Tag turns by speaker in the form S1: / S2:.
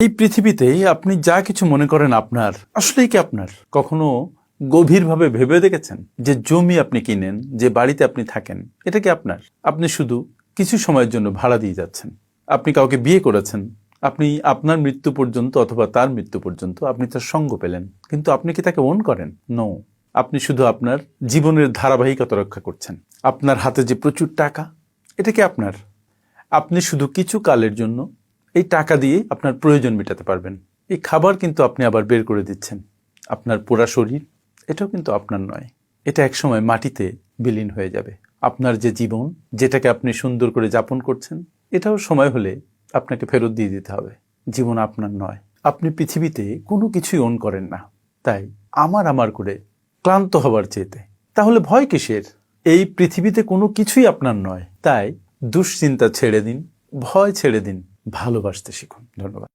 S1: এই পৃথিবীতে আপনি যা কিছু মনে করেন আপনার, আসলেই কি আপনার? কখনো গভীরভাবে ভেবে দেখেছেন যে জমি আপনি কিনেন, যে বাড়িতে আপনি থাকেন, এটা কি আপনার? আপনি শুধু কিছু সময়ের জন্য ভাড়া দিয়ে যাচ্ছেন। আপনি কাউকে বিয়ে করেছেন, আপনি আপনার মৃত্যু পর্যন্ত অথবা তার মৃত্যু পর্যন্ত আপনি তার সঙ্গ পেলেন, কিন্তু আপনি কি তাকে ওন করেন? নো। আপনি শুধু আপনার জীবনের ধারাবাহিকতা রক্ষা করছেন। আপনার হাতে যে প্রচুর টাকা, এটা কি আপনার? আপনি শুধু কিছু কালের জন্য এই টাকা দিয়ে আপনার প্রয়োজন মেটাতে পারবেন। এই খাবার কিন্তু আপনি আবার বের করে দিচ্ছেন। আপনার পুরা শরীর, এটাও কিন্তু আপনার নয়। এটা একসময় মাটিতে বিলীন হয়ে যাবে। আপনার যে জীবন, যেটাকে আপনি সুন্দর করে যাপন করছেন, এটাও সময় হলে আপনাকে ফেরত দিয়ে দিতে হবে। জীবন আপনার নয়। আপনি পৃথিবীতে কোনো কিছুই ওন করেন না। তাই আমার করে ক্লান্ত হবার চেয়েতে তাহলে ভয় কিসের? এই পৃথিবীতে কোনো কিছুই আপনার নয়। তাই দুশ্চিন্তা ছেড়ে দিন, ভয় ছেড়ে দিন, ভালোবাসতে শিখুন। ধন্যবাদ।